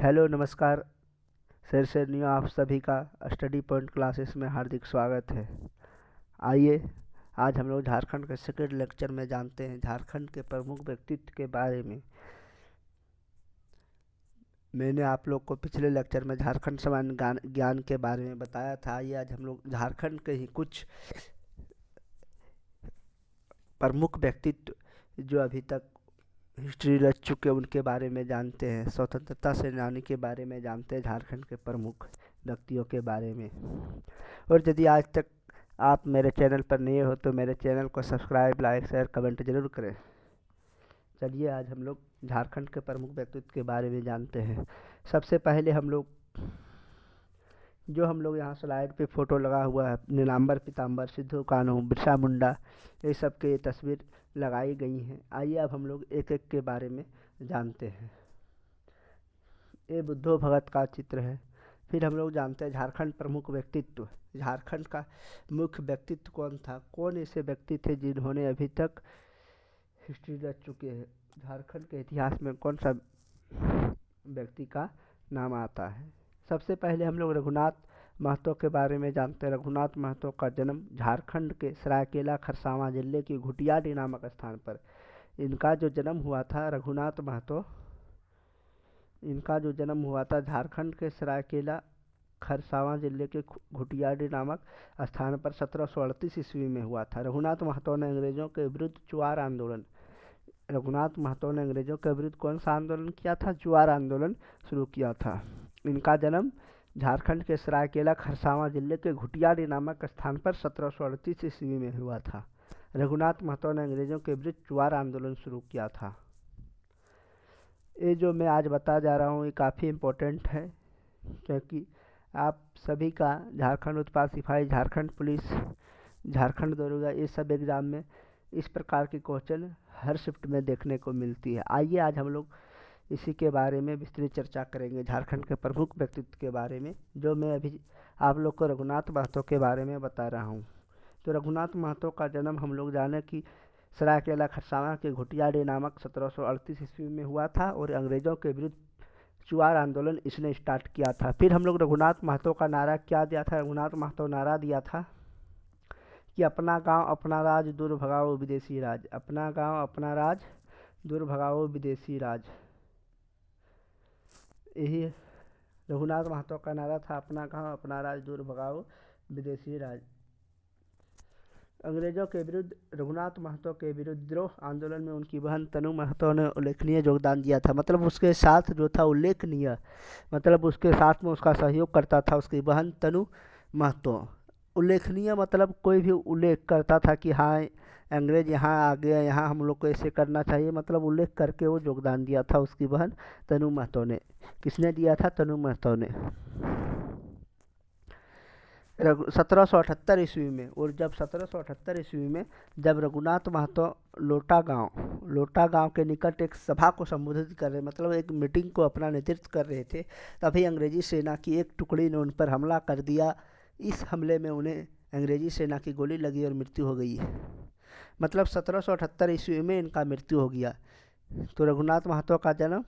Hello नमस्कार। फिर से न्यू आप सभी का स्टडी पॉइंट क्लासेस में हार्दिक स्वागत है। आइए आज हम लोग झारखंड के सेकेंड लेक्चर में जानते हैं झारखंड के प्रमुख व्यक्तित्व के बारे में। मैंने आप लोग को पिछले लेक्चर में झारखंड सामान्य ज्ञान के बारे में बताया था। आइए आज हम लोग झारखंड के ही कुछ प्रमुख व्यक्तित्व जो अभी तक हिस्ट्री रच चुके उनके बारे में जानते हैं। स्वतंत्रता सेनानी के बारे में जानते हैं, झारखंड के प्रमुख व्यक्तियों के बारे में। और यदि आज तक आप मेरे चैनल पर नए हो तो मेरे चैनल को सब्सक्राइब, लाइक, शेयर, कमेंट जरूर करें। चलिए आज हम लोग झारखंड के प्रमुख व्यक्तित्व के बारे में जानते हैं। सबसे पहले हम लोग यहाँ स्लाइड पे फोटो लगा हुआ है, नीलांबर पीताम्बर, सिद्धू कान्हू, बिरसा मुंडा, ये सब के तस्वीर लगाई गई हैं। आइए अब हम लोग एक एक के बारे में जानते हैं। ये बुद्धो भगत का चित्र है। फिर हम लोग जानते हैं झारखंड प्रमुख व्यक्तित्व। झारखंड का मुख्य व्यक्तित्व कौन था, कौन ऐसे व्यक्ति थे जिन्होंने अभी तक हिस्ट्री रच चुके हैं। झारखंड के इतिहास में कौन सा व्यक्ति का नाम आता है। सबसे पहले हम लोग रघुनाथ महतो के बारे में जानते हैं। रघुनाथ महतो का जन्म झारखंड के सरायकेला खरसावां जिले की घुटियाडी नामक स्थान पर इनका जो जन्म हुआ था। रघुनाथ महतो इनका जो जन्म हुआ था झारखंड के सरायकेला खरसावां जिले के घुटियाडी नामक स्थान पर 1738 ईस्वी में हुआ था। रघुनाथ महतो ने अंग्रेजों के विरुद्ध ज्वार आंदोलन कौन सा आंदोलन किया था? ज्वार आंदोलन शुरू किया था। इनका जन्म झारखंड के सरायकेला खरसावां जिले के घुटियाडी नामक स्थान पर 1738 ईस्वी में हुआ था। रघुनाथ महतो ने अंग्रेजों के विरुद्ध ज्वार आंदोलन शुरू किया था। ये जो मैं आज बता जा रहा हूँ ये काफ़ी इम्पोर्टेंट है, क्योंकि आप सभी का झारखंड उत्पाद सिपाही, झारखंड पुलिस, झारखंड दरोगा, ये सब एग्ज़ाम में इस प्रकार की क्वेश्चन हर शिफ्ट में देखने को मिलती है। आइए आज हम लोग इसी के बारे में विस्तृत चर्चा करेंगे, झारखंड के प्रमुख व्यक्तित्व के बारे में, जो मैं अभी आप लोग को रघुनाथ महतो के बारे में बता रहा हूँ। तो रघुनाथ महतो का जन्म हम लोग जाने कि सरायकेला खरसावां के घुटियाडी नामक 1738 ईस्वी में हुआ था और अंग्रेज़ों के विरुद्ध ज्वार आंदोलन इसने स्टार्ट किया था। फिर हम लोग रघुनाथ महतो का नारा क्या दिया था? रघुनाथ महतो नारा दिया था कि अपना गांव अपना राज, दूर भगाओ विदेशी राज। अपना गांव अपना राज, दूर भगाओ विदेशी राज। यही रघुनाथ महतो का नारा था, अपना गांव अपना राज, दूर भगाओ विदेशी राज। अंग्रेजों के विरुद्ध रघुनाथ महतो के विरुद्ध आंदोलन में उनकी बहन तनु महतो ने उल्लेखनीय योगदान दिया था। मतलब उसके साथ जो था उल्लेखनीय, मतलब उसके साथ में उसका सहयोग करता था उसकी बहन तनु महतो। उल्लेखनीय मतलब कोई भी उल्लेख करता था कि हाँ अंग्रेज यहाँ आ गया, यहाँ हम लोग को ऐसे करना चाहिए, मतलब उल्लेख करके वो योगदान दिया था उसकी बहन तनु महतो ने। किसने दिया था? तनु महतो ने। 1778 ईस्वी में, और जब 1778 ईस्वी में जब रघुनाथ महतो लोटा गांव के निकट एक सभा को संबोधित कर रहे, मतलब एक मीटिंग को अपना नेतृत्व कर रहे थे, तभी अंग्रेजी सेना की एक टुकड़ी ने उन पर हमला कर दिया। इस हमले में उन्हें अंग्रेजी सेना की गोली लगी और मृत्यु हो गई। मतलब 1778 ईस्वी में इनका मृत्यु हो गया। तो रघुनाथ महतो का जन्म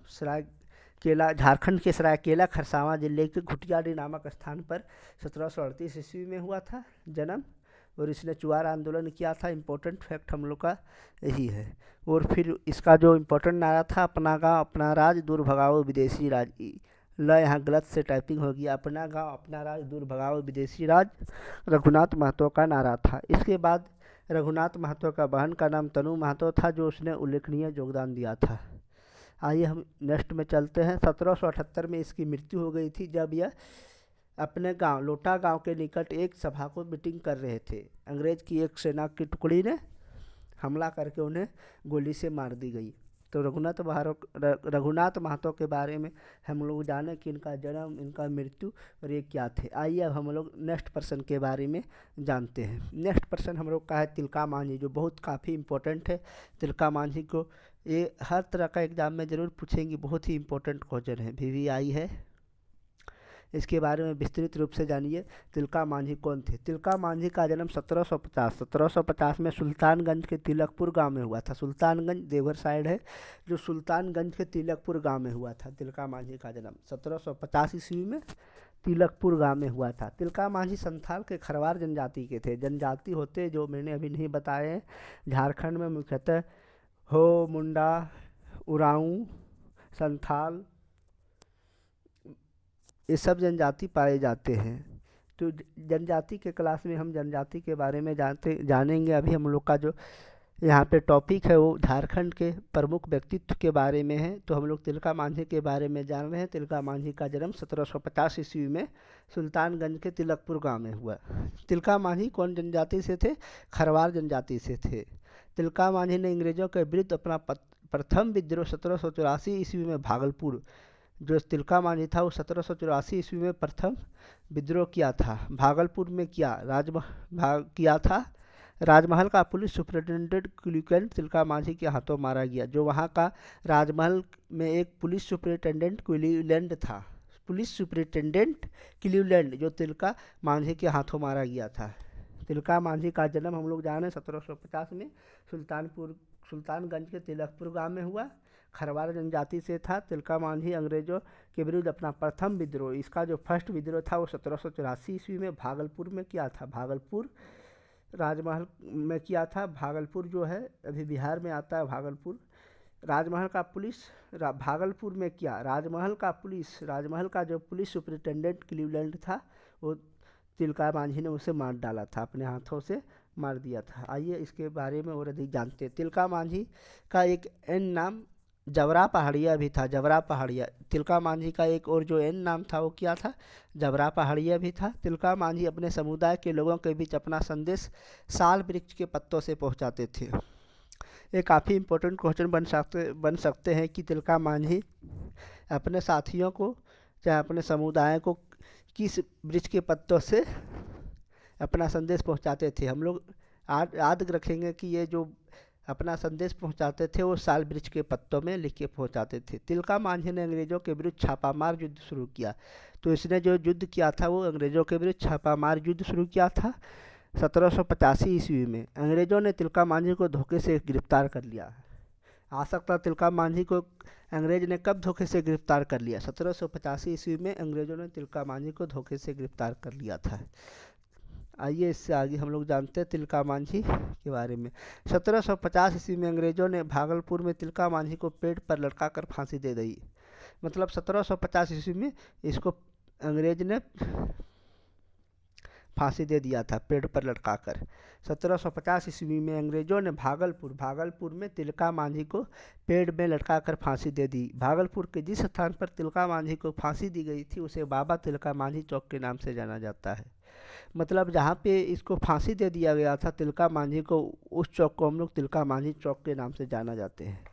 झारखंड के सरायकेला खरसावां जिले के घुटियाडी नामक स्थान पर 1738 ईस्वी में हुआ था जन्म, और इसने ज्वार आंदोलन किया था। इम्पोर्टेंट फैक्ट हम लोग का यही है। और फिर इसका जो इम्पोर्टेंट नारा था, अपना गांव अपना राज, दूर भगाओ विदेशी राज। यहाँ गलत से टाइपिंग हो गया, अपना गांव अपना राज, दूर भगाओ विदेशी राज रघुनाथ महतो का नारा था। इसके बाद रघुनाथ महतो का बहन का नाम तनु महतो था, जो उसने उल्लेखनीय योगदान दिया था। आइए हम नेक्स्ट में चलते हैं। 1778 में इसकी मृत्यु हो गई थी, जब यह अपने गांव लोटा गांव के निकट एक सभा को मीटिंग कर रहे थे। अंग्रेज की एक सेना की टुकड़ी ने हमला करके उन्हें गोली से मार दी गई। तो रघुनाथ महतो के बारे में हम लोग जाने कि इनका जन्म, इनका मृत्यु और ये क्या थे। आइए अब हम लोग नेक्स्ट पर्सन के बारे में जानते हैं। नेक्स्ट पर्सन हम लोग का है तिलका मांझी, जो बहुत काफ़ी इम्पोर्टेंट है। तिलका मांझी को ये हर तरह का एग्जाम में ज़रूर पूछेंगे, बहुत ही इम्पोर्टेंट क्वेश्चन है, VVI है। इसके बारे में विस्तृत रूप से जानिए। तिलका मांझी कौन थे? तिलका मांझी का जन्म 1750 में सुल्तानगंज के तिलकपुर गांव में हुआ था। सुल्तानगंज देवघर साइड है, जो सुल्तानगंज के तिलकपुर गांव में हुआ था। तिलका मांझी का जन्म 1750 ईस्वी में तिलकपुर गांव में हुआ था। तिलका मांझी संथाल के खरवार जनजाति के थे। जनजाति होते जो मैंने अभी नहीं बताए हैं, झारखंड में मुख्यतः हो, मुंडा, उरांव, संथाल, ये सब जनजाति पाए जाते हैं। तो जनजाति के क्लास में हम जनजाति के बारे में जानेंगे। अभी हम लोग का जो यहाँ पे टॉपिक है वो झारखंड के प्रमुख व्यक्तित्व के बारे में है। तो हम लोग तिलका मांझी के बारे में जान रहे हैं। तिलका मांझी का जन्म 1750 ईस्वी में सुल्तानगंज के तिलकपुर गांव में हुआ। तिलका मांझी कौन जनजाति से थे? खरवार जनजाति से थे। तिलका मांझी ने अंग्रेजों के विरुद्ध अपना प्रथम विद्रोह 1784 ईस्वी में भागलपुर, जो तिलका मांझी था वो 1784 ईस्वी में प्रथम विद्रोह किया था। भागलपुर में किया था। राजमहल का पुलिस सुपरिटेंडेंट क्लूकेंट तिलका मांझी के हाथों मारा गया। जो वहाँ का राजमहल में एक पुलिस सुपरिटेंडेंट क्लीवलैंड था, पुलिस सुपरिटेंडेंट क्लीवलैंड, जो तिलका मांझी के हाथों मारा गया था। तिलका मांझी का जन्म हम लोग जाने 1750 में सुल्तानगंज के तिलकपुर गांव में हुआ। खरवार जनजाति से था। तिलका मांझी अंग्रेजों के विरुद्ध अपना प्रथम विद्रोह, इसका जो फर्स्ट विद्रोह था वो 1784 ईस्वी में भागलपुर में किया था। भागलपुर राजमहल में किया था। भागलपुर जो है अभी बिहार में आता है। भागलपुर राजमहल का पुलिस भागलपुर में किया। राजमहल का जो पुलिस सुपरिटेंडेंट क्लीवलैंड था, वो तिलका मांझी ने उसे मार डाला था, अपने हाथों से मार दिया था। आइए इसके बारे में और अधिक जानते हैं। तिलका मांझी का एक एन नाम जबरा पहाड़िया भी था। जबरा पहाड़िया तिलका मांझी का एक और जो एन नाम था वो क्या था? जबरा पहाड़िया भी था। तिलका मांझी अपने समुदाय के लोगों के बीच अपना संदेश साल वृक्ष के पत्तों से पहुंचाते थे। ये काफ़ी इम्पोर्टेंट क्वेश्चन बन सकते हैं कि तिलका मांझी अपने साथियों को, चाहे अपने समुदाय को, किस वृक्ष के पत्तों से अपना संदेश पहुंचाते थे। हम लोग याद रखेंगे कि ये जो अपना संदेश पहुंचाते थे वो साल वृक्ष के पत्तों में लिख के पहुंचाते थे। तिलका मांझी ने अंग्रेजों के विरुद्ध छापामार युद्ध शुरू किया। तो इसने जो युद्ध किया था वो अंग्रेजों के विरुद्ध छापामार युद्ध शुरू किया था 1785 ईस्वी में। अंग्रेजों ने तिलका मांझी को धोखे से गिरफ्तार कर लिया। आ सकता तिलका मांझी को अंग्रेज ने कब धोखे से गिरफ्तार कर लिया? 1785 ईस्वी में अंग्रेजों ने तिलका मांझी को धोखे से गिरफ्तार कर लिया था। आइए इससे आगे हम लोग जानते हैं तिलका मांझी के बारे में। 1750 ईस्वी में अंग्रेजों ने भागलपुर में तिलका मांझी को पेड़ पर लटका कर फांसी दे दी। मतलब 1750 ईस्वी में इसको अंग्रेज ने फांसी दे दिया था पेड़ पर लटका कर। 1750 ईस्वी में अंग्रेजों ने भागलपुर में तिलका मांझी को पेड़ में लटका कर फांसी दे दी। भागलपुर के जिस स्थान पर तिलका मांझी को फांसी दी गई थी उसे बाबा तिलका मांझी चौक के नाम से जाना जाता है। मतलब जहाँ पे इसको फांसी दे दिया गया था तिलका मांझी को, उस चौक को हम लोग तिलका मांझी चौक के नाम से जाना जाते हैं।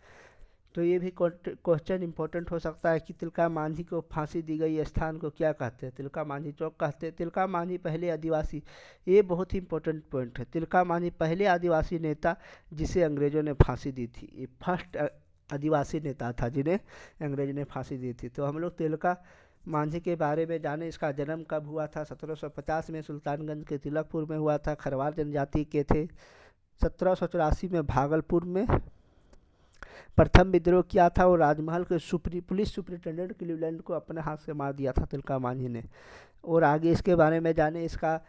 तो ये भी क्वेश्चन इंपॉर्टेंट हो सकता है कि तिलका मांझी को फांसी दी गई स्थान को क्या कहते हैं? तिलका मांझी चौक कहते हैं। तिलका मांझी पहले आदिवासी, ये बहुत ही इंपॉर्टेंट पॉइंट है। तिलका मांझी पहले आदिवासी नेता जिसे अंग्रेजों ने फांसी दी थी। ये फर्स्ट आदिवासी नेता था जिन्हें अंग्रेज ने फांसी दी थी। तो हम लोग तिलका मांझी के बारे में जाने। इसका जन्म कब हुआ था? 1750 में सुल्तानगंज के तिलकपुर में हुआ था। खरवार जनजाति के थे। 1784 में भागलपुर में प्रथम विद्रोह किया था और राजमहल के पुलिस सुपरिटेंडेंट क्लीवलैंड को अपने हाथ से मार दिया था तिलका मांझी ने। और आगे इसके बारे में जाने। इसका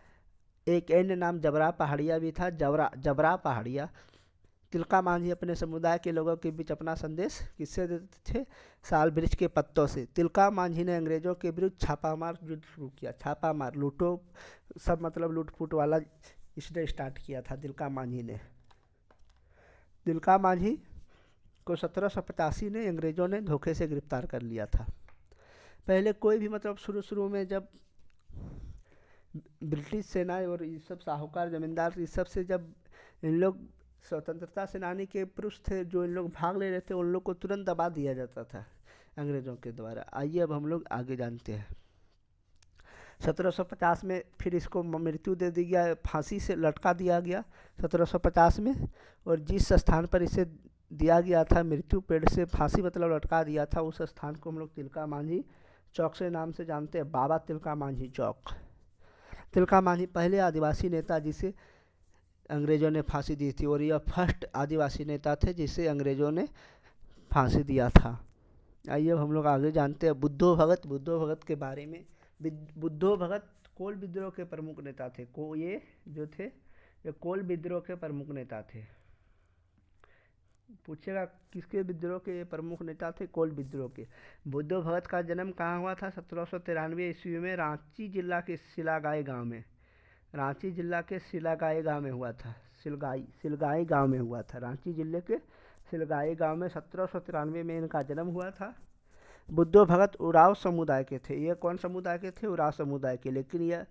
एक अन्य नाम जबरा पहाड़िया भी था। जबरा पहाड़िया। तिलका मांझी अपने समुदाय के लोगों के बीच अपना संदेश किससे देते थे? साल वृक्ष के पत्तों से। तिलका मांझी ने अंग्रेजों के विरुद्ध छापामार युद्ध शुरू किया। छापामार, लूटो सब, मतलब लूट फूट वाला इसने स्टार्ट किया था तिलका मांझी ने। तिलका मांझी को 1785 में अंग्रेजों ने धोखे से गिरफ्तार कर लिया था। पहले कोई भी, मतलब शुरू में जब ब्रिटिश सेना और ये सब साहूकार जमींदार इस सब से जब इन लोग स्वतंत्रता सेनानी के पुरुष थे जो इन लोग भाग ले रहे थे, उन लोग को तुरंत दबा दिया जाता था अंग्रेजों के द्वारा। आइए अब हम लोग आगे जानते हैं। 1750 में फिर इसको मृत्यु दे दी गया, फांसी से लटका दिया गया 1750 में। और जिस स्थान पर इसे दिया गया था मृत्यु, पेड़ से फांसी मतलब लटका दिया था, उस स्थान को हम लोग तिलका मांझी चौक से नाम से जानते हैं, बाबा तिलका मांझी चौक। तिलका मांझी पहले आदिवासी नेता जिसे अंग्रेज़ों ने फांसी दी थी, और यह फर्स्ट आदिवासी नेता थे जिसे अंग्रेज़ों ने फांसी दिया था। आइए अब हम लोग आगे जानते हैं बुद्धो भगत। बुद्धो भगत के बारे में। बुद्धो भगत कोल विद्रोह के प्रमुख नेता थे। ये जो थे, ये कोल विद्रोह के प्रमुख नेता थे। पूछेगा किसके विद्रोह के ये प्रमुख नेता थे? कोल विद्रोह के। बुद्धो भगत का जन्म कहाँ हुआ था? 1793 ईस्वी में रांची जिला के सिलागाई गांव में। रांची जिला के सिलागाई गांव में हुआ था। सिलगाई गांव में हुआ था। रांची जिले के सिलगाई गांव में 1793 में इनका जन्म हुआ था। बुद्धो भगत उराव समुदाय के थे। ये कौन समुदाय के थे? उराव समुदाय के। लेकिन यह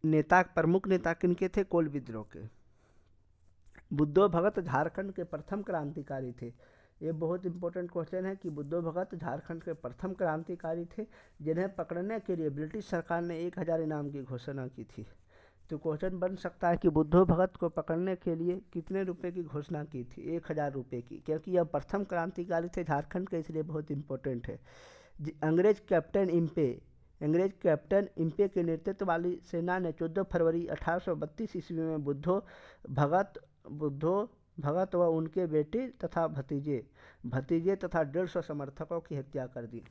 नेता, प्रमुख नेता किनके थे? कोल विद्रोह के। बुद्धो भगत झारखंड के प्रथम क्रांतिकारी थे। ये बहुत इंपॉर्टेंट क्वेश्चन है कि बुद्धो भगत झारखंड के प्रथम क्रांतिकारी थे जिन्हें पकड़ने के लिए ब्रिटिश सरकार ने 1000 इनाम की घोषणा की थी। तो क्वेश्चन बन सकता है कि बुद्धो भगत को पकड़ने के लिए कितने रुपए की घोषणा की थी? 1000 रुपये की, क्योंकि यह प्रथम क्रांतिकारी थे झारखंड के, इसलिए बहुत इंपॉर्टेंट है। अंग्रेज कैप्टन इम्पे के नेतृत्व वाली सेना ने 14 फरवरी 1832 ईस्वी में बुद्धो भगत व उनके बेटे तथा भतीजे तथा 150 समर्थकों की हत्या कर दी।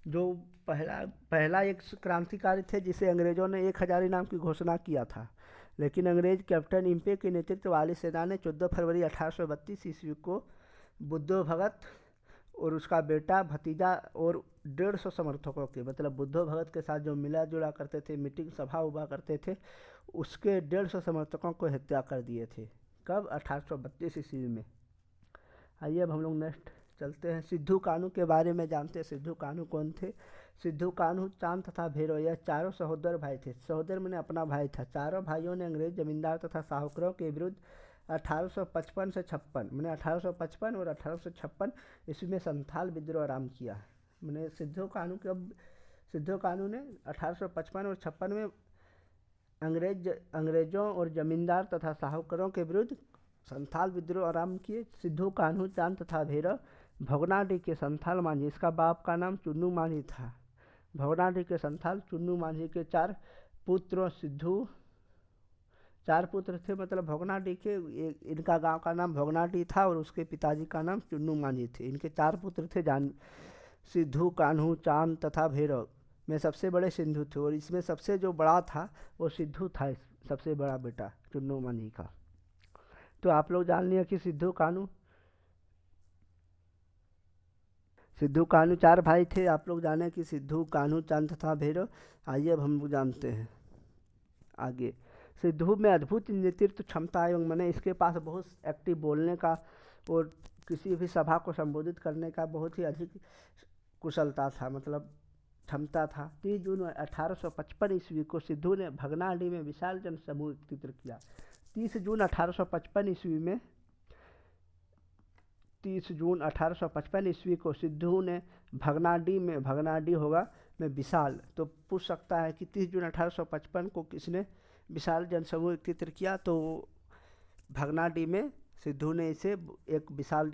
जो पहला एक क्रांतिकारी थे जिसे अंग्रेज़ों ने 1000 इनाम की घोषणा किया था। लेकिन अंग्रेज कैप्टन इम्पे के नेतृत्व वाली सेना ने 14 फरवरी 1832 ईस्वी को बुद्धो भगत और उसका बेटा, भतीजा और 150 समर्थकों के, मतलब बुद्धो भगत के साथ जो मिला जुला करते थे, मीटिंग सभा हुआ करते थे, उसके 150 समर्थकों को हत्या कर दिए थे। कब? 1832 ईस्वी में। आइए अब हम लोग नेक्स्ट चलते हैं। सिद्धू कान्हू के बारे में जानते हैं। सिद्धू कान्हू कौन थे? सिद्धू कान्हू चांद तथा भैरव, यह चारों सहोदर भाई थे। सहोदर मैंने अपना भाई था। चारों भाइयों ने अंग्रेज जमींदार तथा साहूकारों के विरुद्ध 1855 से 56, मैंने 1855 और 1856 ईस्वी में संथाल विद्रोह आरंभ किया। मैंने सिद्धू कान्हू ने 1855 और 56 में अंग्रेजों और जमींदार तथा साहूकारों के विरुद्ध संथाल विद्रोह आरंभ किए। सिद्धू कान्हू चांद तथा भैरव भगनाडीह के संथाल मांझी, इसका बाप का नाम चुन्नू मांझी था। भगनाडीह के संथाल चुन्नू मांझी के 4 पुत्र थे, मतलब भगनाडीह के, इनका गांव का नाम भगनाडीह था और उसके पिताजी का नाम चुन्नू मांझी थे। इनके 4 पुत्र थे, सिद्धू कान्हू चांद तथा भैरव में सबसे बड़े सिद्धू थे, और इसमें सबसे जो बड़ा था वो सिद्धू था, सबसे बड़ा बेटा चुन्नू मांझी का। तो आप लोग जान लिया कि सिद्धू कान्हू 4 भाई थे। आप लोग जाने कि सिद्धू कान्हू चांद तथा भैरव। आइए अब हम लोग जानते हैं आगे। सिद्धू में अद्भुत नेतृत्व क्षमता एवं मैंने इसके पास बहुत एक्टिव बोलने का और किसी भी सभा को संबोधित करने का बहुत ही अधिक कुशलता था, मतलब क्षमता था। 30 जून 1855 ईस्वी को सिद्धू ने भगनाडीह में विशाल जन समूह एकत्रित किया। 30 जून 1855 ईस्वी को सिद्धू ने भगनाडीह में विशाल, तो पूछ सकता है कि 30 जून 1855 को किसने विशाल जनसमूह एकत्रित किया? तो भगनाडीह में सिद्धू ने इसे एक विशाल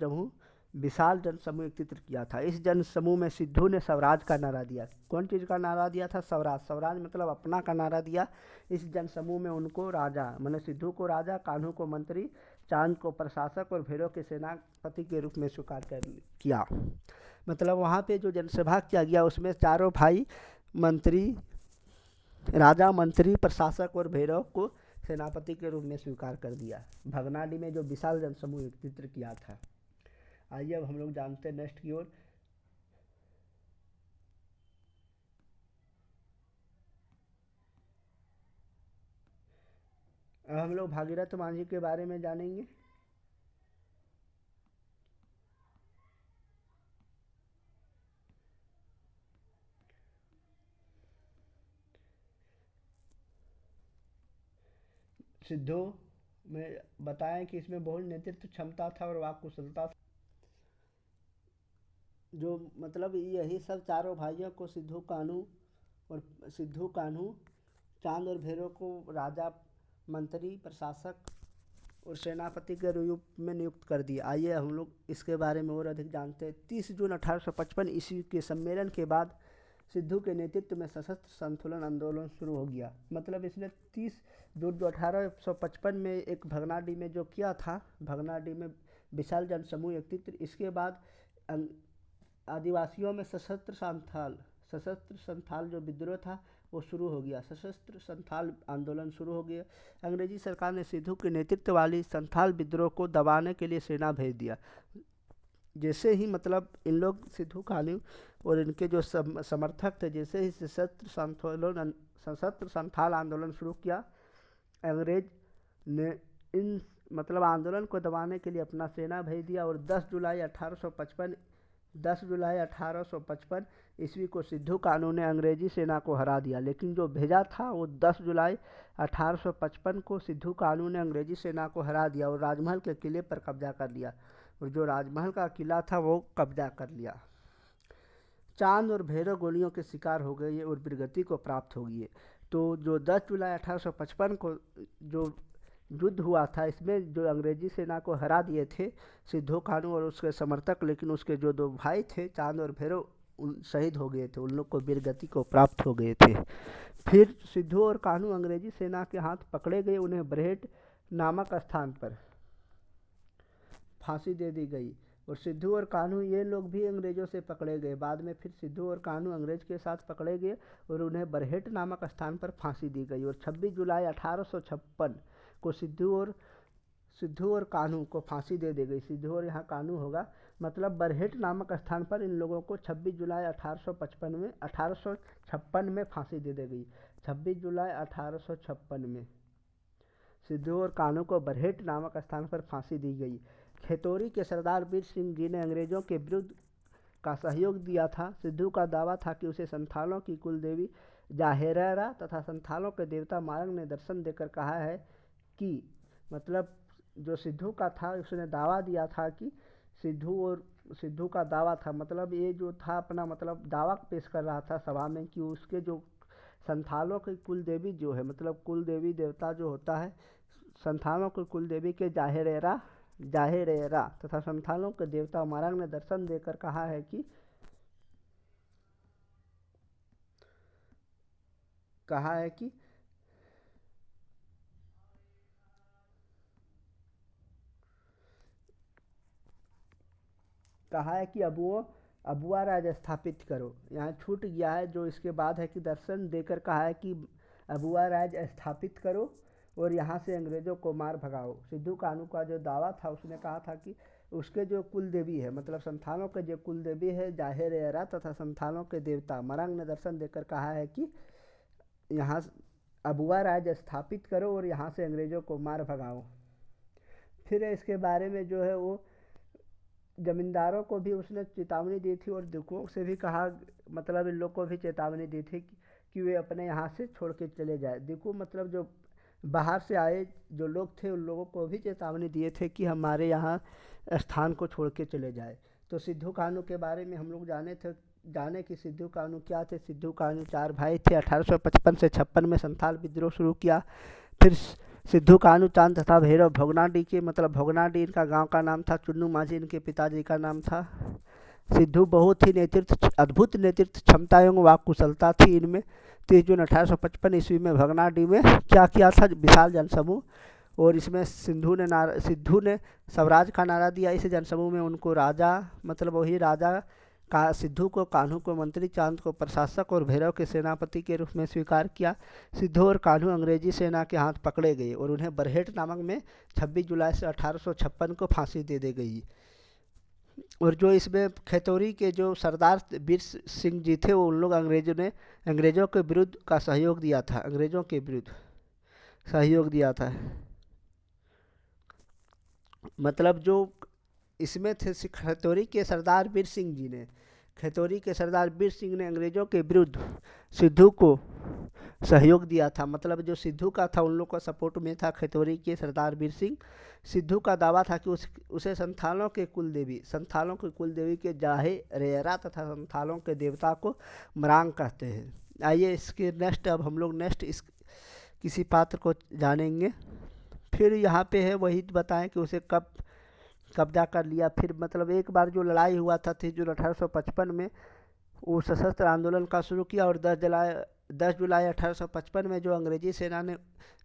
जनसमूह एकत्रित किया था। इस जनसमूह में सिद्धू ने स्वराज का नारा दिया। कौन चीज़ का नारा दिया था? स्वराज मतलब अपना का नारा दिया। इस जनसमूह में उनको राजा, मैंने सिद्धू को राजा, कान्हू को मंत्री, चांद को प्रशासक और भैरव के सेनापति के रूप में स्वीकार किया। मतलब वहाँ पे जो जनसभा किया गया उसमें चारों भाई राजा, मंत्री, प्रशासक और भैरव को सेनापति के रूप में स्वीकार कर दिया। भगनाडीह में जो विशाल जनसमूह एकत्रित किया था। आइए अब हम लोग जानते हैं नेक्स्ट की ओर। अब हम लोग भागीरथ मांझी के बारे में जानेंगे। सिद्धू में बताएं कि इसमें बहुत नेतृत्व क्षमता था और वाक कुशलता था। जो मतलब यही सब चारों भाइयों को सिद्धू कान्हू चांद और भैरव को राजा, मंत्री, प्रशासक और सेनापति के रूप में नियुक्त कर दिया। आइए हम लोग इसके बारे में और अधिक जानते हैं। 30 जून 1855 ईस्वी के सम्मेलन के बाद सिद्धू के नेतृत्व में सशस्त्र संतुलन आंदोलन शुरू हो गया। मतलब इसने 30 जून जो 1855 में एक भगनाडी में जो किया था, भगनाडी में विशाल जनसमूह एकत्रित, इसके बाद आदिवासियों में सशस्त्र संथाल जो विद्रोह था वो शुरू हो गया। सशस्त्र संथाल आंदोलन शुरू हो गया। अंग्रेजी सरकार ने सिद्धू के नेतृत्व वाली संथाल विद्रोह को दबाने के लिए सेना भेज दिया। जैसे ही मतलब इन लोग सिद्धू कानू और इनके जो समर्थक थे, जैसे ही सशस्त्र संथाल आंदोलन शुरू किया, अंग्रेज ने इन मतलब आंदोलन को दबाने के लिए अपना सेना भेज दिया। और 10 जुलाई 1855 ईस्वी को सिद्धू कानू ने अंग्रेजी सेना को हरा दिया। लेकिन जो भेजा था वो 10 जुलाई 1855 को सिद्धू कानू ने अंग्रेजी सेना को हरा दिया और राजमहल के किले पर कब्जा कर लिया। और जो राजमहल का किला था वो कब्जा कर लिया। चांद और भैरव गोलियों के शिकार हो गए और वीरगति को प्राप्त हो गई। तो जो 10 जुलाई 1855 को जो युद्ध हुआ था, इसमें जो अंग्रेजी सेना को हरा दिए थे सिद्धू कानू और उसके समर्थक, लेकिन उसके जो 2 भाई थे चांद और भैरव शहीद हो गए थे, उन लोग को वीरगति को प्राप्त हो गए थे। फिर सिद्धू और कानू अंग्रेजी सेना के हाथ पकड़े गए। उन्हें बरहेट नामक स्थान पर फांसी दे दी गई। और सिद्धू और कानू ये लोग भी अंग्रेजों से पकड़े गए। बाद में फिर सिद्धू और कानू अंग्रेज के साथ पकड़े गए और उन्हें बरहेट नामक स्थान पर फांसी दी गई। और 26 जुलाई 1856 को सिद्धू और कानू को फांसी दे दी गई। सिद्धू और यहाँ कानू होगा, मतलब बरहेट नामक स्थान पर इन लोगों को 26 जुलाई 1856 में फांसी दे दी गई। 26 जुलाई 1856 में सिद्धू और कानू को बरहेट नामक स्थान पर फांसी दी गई। खेतोरी के सरदार वीर सिंह जी ने अंग्रेजों के विरुद्ध का सहयोग दिया था। सिद्धू का दावा था कि उसे संथालों की कुलदेवी जाहेरेरा तथा संथालों के देवता मारंग ने दर्शन देकर कहा है कि, मतलब जो सिद्धू का था उसने दावा दिया था कि सिद्धू का दावा था, मतलब ये जो था अपना मतलब दावा पेश कर रहा था सभा में कि उसके जो संथालों की कुलदेवी जो है, मतलब कुलदेवी देवता जो होता है, संथालों की कुलदेवी के जाहेरेरा तथा संथालों के देवता मारंग ने दर्शन देकर कहा है कि अबुआ राज स्थापित करो। यहाँ छूट गया है जो इसके बाद है कि दर्शन देकर कहा है कि अबुआ राज स्थापित करो और यहाँ से अंग्रेजों को मार भगाओ। सिद्धू कानू का जो दावा था उसने कहा था कि उसके जो कुल देवी है, मतलब संथालों के जो कुल देवी है जाहेरेरा तथा संथालों के देवता मारंग ने दर्शन देकर कहा है कि यहाँ अबुआ राज स्थापित करो और यहाँ से अंग्रेजों को मार भगाओ। फिर इसके बारे में जो है वो जमींदारों को भी उसने चेतावनी दी थी और दुखों से भी कहा, मतलब इन लोग को भी चेतावनी दी थी कि वे अपने यहाँ से छोड़ के चले जाए। दिक्कू मतलब जो बाहर से आए जो लोग थे उन लोगों को भी चेतावनी दिए थे कि हमारे यहाँ स्थान को छोड़ के चले जाए। तो सिद्धू कानू के बारे में हम लोग जाने कि सिद्धू कानू क्या थे। सिद्धू कानू 4 भाई थे। 1855 से 56 में संथाल विद्रोह शुरू किया। फिर सिद्धू कानू चांद तथा भैरव भोगनाडी के, मतलब भोगनाडी इनका गांव का नाम था, चुन्नू माझी इनके पिताजी का नाम था। सिद्धू बहुत ही अद्भुत नेतृत्व क्षमता एवं वाक कुशलता थी इनमें। 30 जून 1855 ईस्वी में भगनाडी में क्या किया था, विशाल जनसमूह, और इसमें सिद्धू ने स्वराज का नारा दिया। इस जनसमूह में उनको राजा, मतलब वही राजा का सिद्धू को, कान्हू को मंत्री, चांद को प्रशासक और भैरव के सेनापति के रूप में स्वीकार किया। सिद्धू और कान्हू अंग्रेजी सेना के हाथ पकड़े गए और उन्हें बरहेट नामक में 26 जुलाई से 1856 को फांसी दे दी गई। और जो इसमें खेतौरी के जो सरदार वीर सिंह जी थे वो उन लोग अंग्रेजों के विरुद्ध का सहयोग दिया था, अंग्रेजों के विरुद्ध सहयोग दिया था। मतलब जो इसमें थे खेतौरी के सरदार वीर सिंह जी ने, खेतौरी के सरदार वीर सिंह ने अंग्रेजों के विरुद्ध सिद्धू को सहयोग दिया था। मतलब जो सिद्धू का था उन लोग का सपोर्ट में था खेतौरी के सरदार वीर सिंह। सिद्धू का दावा था कि उसे संथालों के कुलदेवी के जाहेरेरा तथा संथालों के देवता को मरांग कहते हैं। आइए इसके अब हम लोग इस किसी पात्र को जानेंगे। फिर यहाँ पे है वही बताएं कि उसे कब कब्जा कर लिया। फिर मतलब एक बार जो लड़ाई हुआ था 30 जून 1855 में, वो सशस्त्र आंदोलन का शुरू किया और 10 जुलाई 1855 में जो अंग्रेजी सेना ने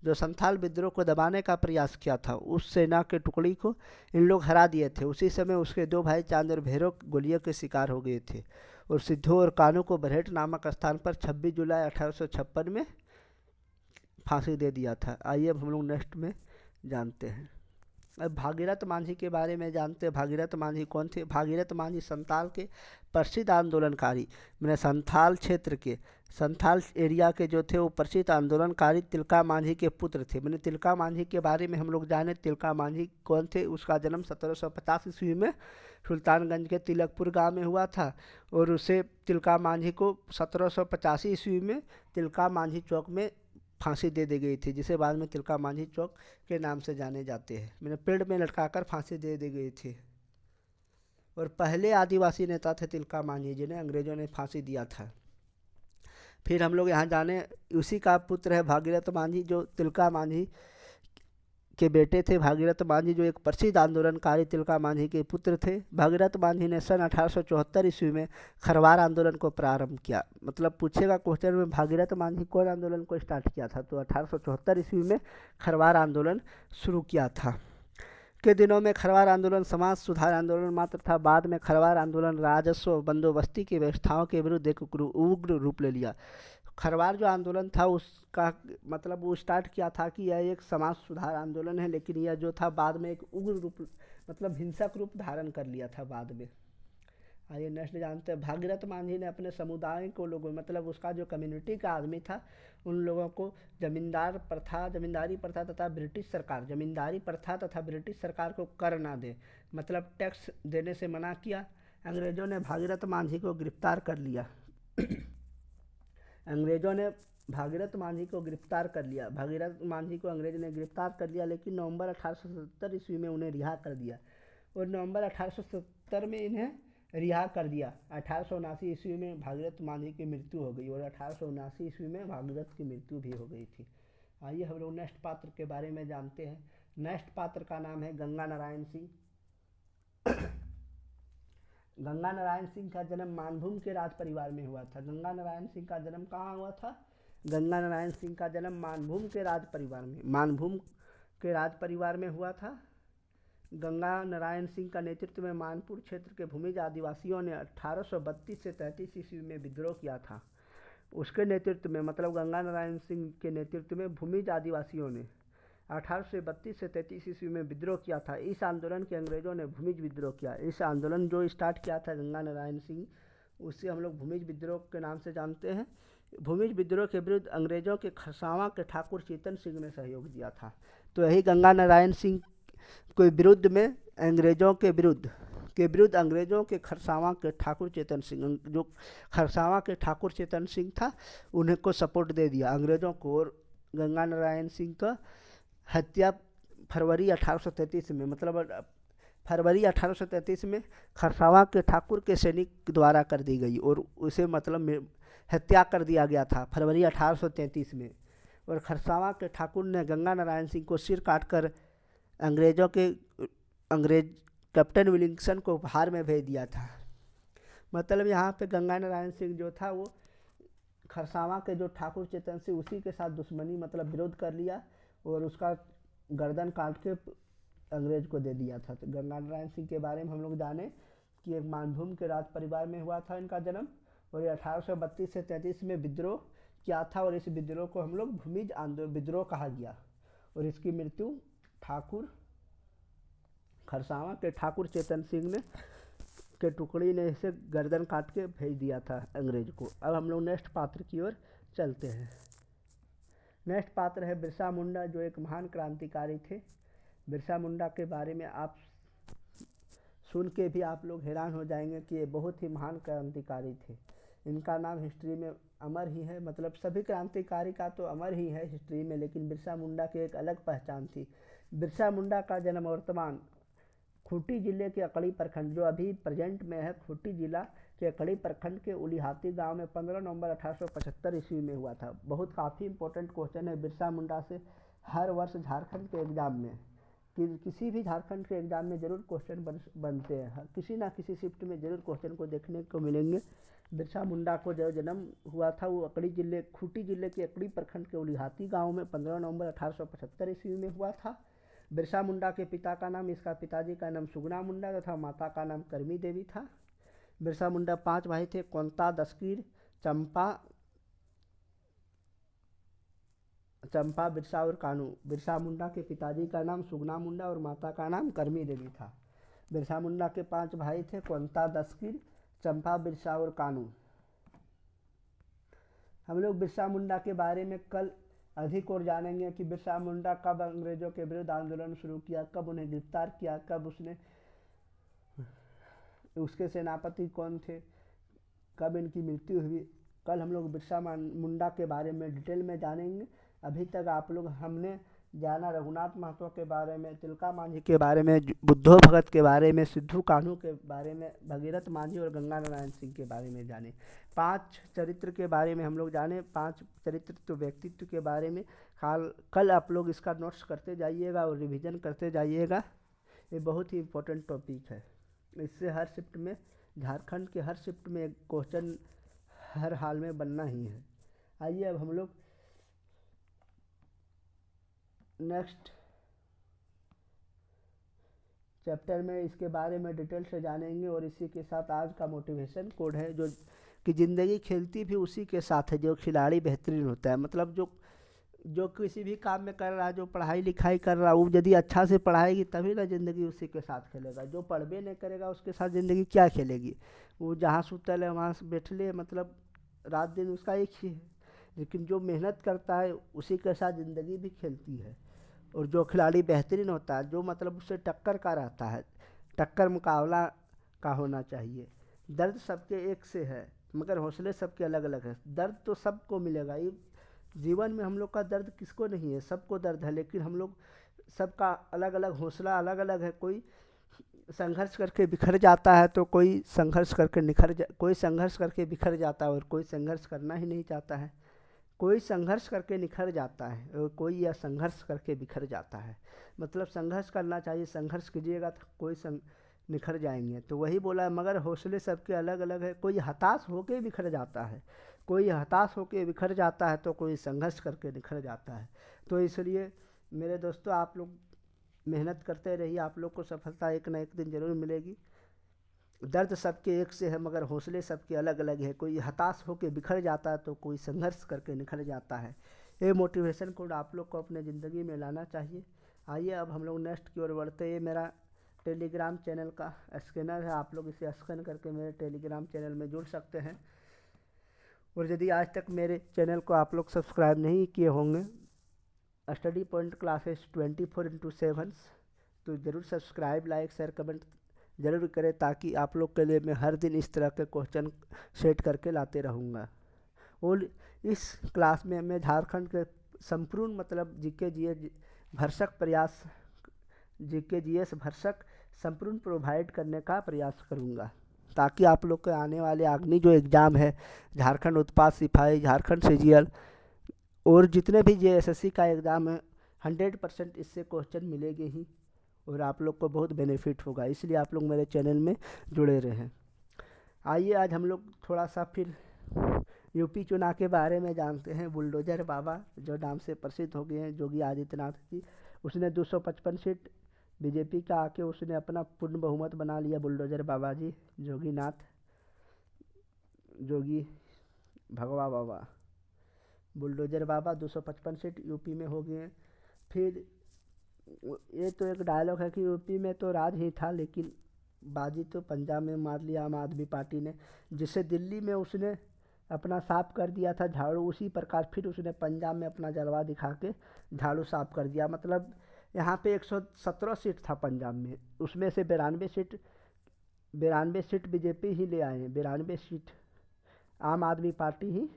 जो संथाल विद्रोह को दबाने का प्रयास किया था, उस सेना के टुकड़ी को इन लोग हरा दिए थे। उसी समय उसके दो भाई चांद और भैरव गोलियों के शिकार हो गए थे और सिद्धू और कानू को बरहेट नामक स्थान पर 26 जुलाई 1856 में फांसी दे दिया था। आइए अब हम लोग नेक्स्ट में जानते हैं। अब भागीरथ मांझी के बारे में जानते हैं। भागीरथ मांझी कौन थे? भागीरथ मांझी संथाल के प्रसिद्ध आंदोलनकारी, मैंने संथाल क्षेत्र के, संथाल एरिया के जो थे वो प्रसिद्ध आंदोलनकारी तिलका मांझी के पुत्र थे। मैंने तिलका मांझी के बारे में हम लोग जाने। तिलका मांझी कौन थे? उसका जन्म 1750 ईस्वी में सुल्तानगंज के तिलकपुर गांव में हुआ था और उसे तिलका मांझी को 1785 ईस्वी में तिलका मांझी चौक में फांसी दे दी गई थी, जिसे बाद में तिलका मांझी चौक के नाम से जाने जाते हैं। मैंने पेड़ में लटकाकर फांसी दे दी गई थी और पहले आदिवासी नेता थे तिलका मांझी, जिन्हें अंग्रेजों ने फांसी दिया था। फिर हम लोग यहाँ जाने, उसी का पुत्र है भागीरथ मांझी, जो तिलका मांझी के बेटे थे। भागीरथ मांझी जो एक प्रसिद्ध आंदोलनकारी तिलका मांझी के पुत्र थे। भागीरथ मांझी ने सन 1874 ईस्वी में खरवार आंदोलन को प्रारंभ किया। मतलब पूछेगा क्वेश्चन में, भागीरथ मांझी कौन आंदोलन को स्टार्ट किया था? तो 1874 ईस्वी में खरवार आंदोलन शुरू किया था। के दिनों में खरवार आंदोलन समाज सुधार आंदोलन मात्र था। बाद में खरवार आंदोलन राजस्व बंदोबस्ती की व्यवस्थाओं के विरुद्ध एक उग्र रूप ले लिया। खरवार जो आंदोलन था उसका मतलब वो स्टार्ट किया था कि यह एक समाज सुधार आंदोलन है, लेकिन यह जो था बाद में एक उग्र रूप मतलब हिंसक रूप धारण कर लिया था बाद में। आइए नेक्स्ट जानते हैं। भागीरथ मांझी ने अपने समुदाय को लोगों मतलब उसका जो कम्युनिटी का आदमी था उन लोगों को जमींदारी प्रथा तथा ब्रिटिश सरकार को कर ना दे मतलब टैक्स देने से मना किया। अंग्रेजों ने भागीरथ मांझी को गिरफ्तार कर लिया। अंग्रेजों ने भागीरथ मांझी को गिरफ्तार कर लिया। भागीरथ मांझी को अंग्रेज ने गिरफ्तार कर लिया, लेकिन नवंबर 1870 ईस्वी में उन्हें रिहा कर दिया और नवंबर 1870 में इन्हें रिहा कर दिया। 1879 ईस्वी में भागीरथ मांझी की मृत्यु हो गई और 1879 ईस्वी में भागीरथ की मृत्यु भी हो गई थी। आइए हम लोग नेक्स्ट पात्र के बारे में जानते हैं। नेक्स्ट पात्र का नाम है गंगा नारायण सिंह। गंगा नारायण सिंह का जन्म मानभूम के राज परिवार में हुआ था। गंगा नारायण सिंह का जन्म कहाँ हुआ था? गंगा नारायण सिंह का जन्म मानभूम के राज परिवार में हुआ था। गंगा नारायण सिंह का नेतृत्व में मानपुर क्षेत्र के भूमिज आदिवासियों ने 1832 से 33 ईस्वी में विद्रोह किया था। उसके नेतृत्व में मतलब गंगा नारायण सिंह के नेतृत्व में भूमिज आदिवासियों ने 1832 से 33 ईस्वी में विद्रोह किया था। इस आंदोलन के अंग्रेजों ने भूमिज विद्रोह किया। इस आंदोलन जो स्टार्ट किया था गंगा नारायण सिंह, उसे हम लोग भूमिज विद्रोह के नाम से जानते हैं। भूमिज विद्रोह के विरुद्ध अंग्रेजों के खरसावां के ठाकुर चेतन सिंह ने सहयोग दिया था। तो यही गंगा नारायण सिंह के विरुद्ध में अंग्रेजों के विरुद्ध अंग्रेजों के खरसावां के ठाकुर चेतन सिंह, जो खरसावां के ठाकुर चेतन सिंह था, उन्हें को सपोर्ट दे दिया अंग्रेजों को। और गंगा नारायण सिंह का हत्या फरवरी 1833 में मतलब फरवरी 1833 में खरसावां के ठाकुर के सैनिक द्वारा कर दी गई और उसे मतलब हत्या कर दिया गया था फरवरी 1833 में। और खरसावां के ठाकुर ने गंगा नारायण सिंह को सिर काटकर अंग्रेज कैप्टन विलिंगसन को उपहार में भेज दिया था। मतलब यहाँ पे गंगा नारायण सिंह जो था वो खरसावां के जो ठाकुर चेतन सिंह उसी के साथ दुश्मनी मतलब विरोध कर लिया और उसका गर्दन काट के अंग्रेज को दे दिया था। तो गंगा नारायण सिंह के बारे में हम लोग जाने कि एक मानभूम के राज परिवार में हुआ था इनका जन्म और ये 1832 से 33 में विद्रोह किया था और इस विद्रोह को हम लोग भूमिज विद्रोह कहा गया और इसकी मृत्यु खरसावां के ठाकुर चेतन सिंह ने के टुकड़ी ने इसे गर्दन काट के भेज दिया था अंग्रेज को। अब हम लोग नेक्स्ट पात्र की ओर चलते हैं। नेक्स्ट पात्र है बिरसा मुंडा, जो एक महान क्रांतिकारी थे। बिरसा मुंडा के बारे में आप सुन के भी आप लोग हैरान हो जाएंगे कि ये बहुत ही महान क्रांतिकारी थे। इनका नाम हिस्ट्री में अमर ही है, मतलब सभी क्रांतिकारी का तो अमर ही है हिस्ट्री में, लेकिन बिरसा मुंडा की एक अलग पहचान थी। बिरसा मुंडा का जन्म वर्तमान खूंटी जिले के अकड़ी प्रखंड, जो अभी प्रेजेंट में है खूंटी जिला के अकड़ी प्रखंड के उलीहाती गांव में 15 नवंबर 1875 ईस्वी में हुआ था। बहुत काफ़ी इंपॉर्टेंट क्वेश्चन है बिरसा मुंडा से हर वर्ष झारखंड के एग्ज़ाम में, किसी भी झारखंड के एग्ज़ाम में ज़रूर क्वेश्चन बनते हैं। किसी ना किसी शिफ्ट में ज़रूर क्वेश्चन को देखने को मिलेंगे बिरसा मुंडा को जो जन्म हुआ था वो खूंटी जिले के अकड़ी प्रखंड के उलिहाती गांव में 15 नवंबर 1875 ईस्वी में हुआ था। बिरसा मुंडा के पिता का नाम, इसका पिताजी का नाम सुगना मुंडा तथा माता का नाम करमी देवी था। बिरसा मुंडा 5 भाई थे, कोंता, दशकीर, चंपा, बिरसा और कानू। बिरसा मुंडा के पिताजी का नाम सुगना मुंडा और माता का नाम करमी देवी था। बिरसा मुंडा के 5 भाई थे, कोंता, दशकीर, चंपा, बिरसा और कानू। हम लोग बिरसा मुंडा के बारे में कल अधिक और जानेंगे कि बिरसा मुंडा कब अंग्रेजों के विरुद्ध आंदोलन शुरू किया, कब उन्हें गिरफ्तार किया, कब उसके सेनापति कौन थे, कब इनकी मृत्यु हुई। कल हम लोग बिरसा मुंडा के बारे में डिटेल में जानेंगे। अभी तक आप लोग हमने जाना रघुनाथ महतो के बारे में, तिलका मांझी के बारे में, बुद्धो भगत के बारे में, सिद्धू कान्हू के बारे में, भगीरथ मांझी और गंगा नारायण सिंह के बारे में जाने। 5 चरित्र के बारे में हम लोग जाने, 5 चरित्र तो व्यक्तित्व के बारे में। कल आप लोग इसका नोट्स करते जाइएगा और रिवीजन करते जाइएगा। ये बहुत ही इम्पोर्टेंट टॉपिक है। इससे हर शिफ्ट में, झारखंड के हर शिफ्ट में एक क्वेश्चन हर हाल में बनना ही है। आइए अब हम लोग नेक्स्ट चैप्टर में इसके बारे में डिटेल से जानेंगे। और इसी के साथ आज का मोटिवेशन कोड है, जो कि ज़िंदगी खेलती भी उसी के साथ है जो खिलाड़ी बेहतरीन होता है। मतलब जो किसी भी काम में कर रहा है, जो पढ़ाई लिखाई कर रहा है, वो यदि अच्छा से पढ़ाएगी तभी ना ज़िंदगी उसी के साथ खेलेगा। जो पढ़बे नहीं करेगा उसके साथ ज़िंदगी क्या खेलेगी। वो जहाँ सुतल है वहाँ से बैठ ले, मतलब रात दिन उसका एक ही है। लेकिन जो मेहनत करता है उसी के साथ ज़िंदगी भी खेलती है। और जो खिलाड़ी बेहतरीन होता है, जो मतलब उससे टक्कर का रहता है, टक्कर मुकाबला का होना चाहिए। दर्द सबके एक से है मगर हौसले सबके अलग अलग है। दर्द तो सबको मिलेगा, ये जीवन में हम लोग का दर्द किसको नहीं है, सबको दर्द है। लेकिन हम लोग सबका अलग अलग हौसला अलग अलग है। कोई संघर्ष करके बिखर जाता है तो कोई संघर्ष करके कोई संघर्ष करके बिखर जाता है और कोई संघर्ष करना ही नहीं चाहता है। कोई संघर्ष करके निखर जाता है और कोई यह संघर्ष करके बिखर जाता है। मतलब संघर्ष करना चाहिए, संघर्ष कीजिएगा तो निखर जाएंगे। तो वही बोला है, मगर हौसले सबके अलग अलग है। कोई हताश होके बिखर जाता है, कोई हताश होके बिखर जाता है तो कोई संघर्ष करके निखर जाता है। तो इसलिए मेरे दोस्तों, आप लोग मेहनत करते रहिए, आप लोग को सफलता एक ना एक दिन ज़रूर मिलेगी। दर्द सबके एक से है मगर हौसले सबके अलग अलग है। कोई हताश होकर बिखर जाता है तो कोई संघर्ष करके निखर जाता है। ये मोटिवेशन कोड आप लोग को अपने ज़िंदगी में लाना चाहिए। आइए अब हम लोग नेक्स्ट की ओर बढ़ते हैं। ये मेरा टेलीग्राम चैनल का स्कैनर है, आप लोग इसे स्कैन करके मेरे टेलीग्राम चैनल में जुड़ सकते हैं। और यदि आज तक मेरे चैनल को आप लोग सब्सक्राइब नहीं किए होंगे, स्टडी पॉइंट क्लासेस 24/7, तो ज़रूर सब्सक्राइब, लाइक, शेयर, कमेंट ज़रूर करें, ताकि आप लोग के लिए मैं हर दिन इस तरह के क्वेश्चन सेट करके लाते रहूँगा। और इस क्लास में मैं झारखंड के संपूर्ण मतलब जीके जीएस भरसक संपूर्ण प्रोवाइड करने का प्रयास करूँगा, ताकि आप लोग के आने वाले आगामी जो एग्ज़ाम है, झारखंड उत्पाद सिपाही, झारखंड सीजीएल और जितने भी जेएसएससी का एग्ज़ाम है, 100% इससे क्वेश्चन मिलेंगे ही और आप लोग को बहुत बेनिफिट होगा। इसलिए आप लोग मेरे चैनल में जुड़े रहें। आइए आज हम लोग थोड़ा सा फिर यूपी चुनाव के बारे में जानते हैं। बुलडोजर बाबा जो नाम से प्रसिद्ध हो गए हैं, योगी आदित्यनाथ जी, उसने 255 सीट बीजेपी का आके उसने अपना पूर्ण बहुमत बना लिया। बुलडोजर बाबा जी, जोगी भगवा बाबा, बुलडोजर बाबा 255 सीट यूपी में हो गए हैं। फिर ये तो एक डायलॉग है कि यूपी में तो राज ही था, लेकिन बाजी तो पंजाब में मार लिया आम आदमी पार्टी ने। जिसे दिल्ली में उसने अपना साफ कर दिया था झाड़ू, उसी प्रकार फिर उसने पंजाब में अपना जलवा दिखा के झाड़ू साफ कर दिया। मतलब यहाँ पे 117 सीट था पंजाब में, उसमें से 92 सीट बीजेपी ही ले आए हैं। 92 सीट आम आदमी पार्टी ही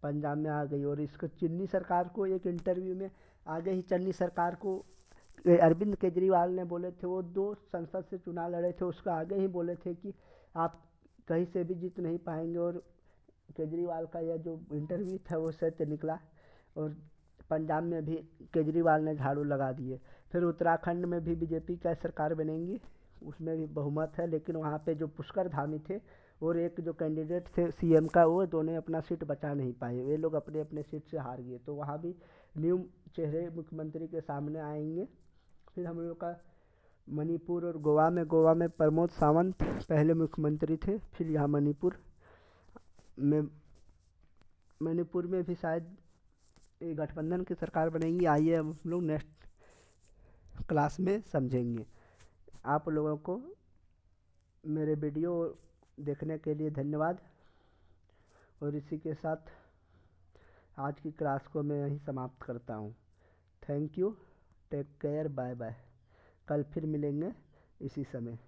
पंजाब में आ गई। और इसको चन्नी सरकार को एक इंटरव्यू में आगे ही चन्नी सरकार को अरविंद केजरीवाल ने बोले थे, वो 2 संसद से चुनाव लड़े थे, उसका आगे ही बोले थे कि आप कहीं से भी जीत नहीं पाएंगे। और केजरीवाल का यह जो इंटरव्यू था वो सत्य निकला और पंजाब में भी केजरीवाल ने झाड़ू लगा दिए। फिर उत्तराखंड में भी बीजेपी का सरकार बनेंगी, उसमें भी बहुमत है, लेकिन वहाँ पे जो पुष्कर धामी थे और एक जो कैंडिडेट थे सीएम का, वो दोनों अपना सीट बचा नहीं पाए, वे लोग अपने अपने सीट से हार गए। तो वहाँ भी न्यू चेहरे मुख्यमंत्री के सामने आएंगे। फिर हम लोग का मणिपुर और गोवा में प्रमोद सावंत पहले मुख्यमंत्री थे। फिर यहाँ में मणिपुर में भी शायद ये गठबंधन की सरकार बनेगी। आइए हम लोग नेक्स्ट क्लास में समझेंगे। आप लोगों को मेरे वीडियो देखने के लिए धन्यवाद, और इसी के साथ आज की क्लास को मैं यहीं समाप्त करता हूँ। Thank you, take care, bye bye. कल फिर मिलेंगे इसी समय।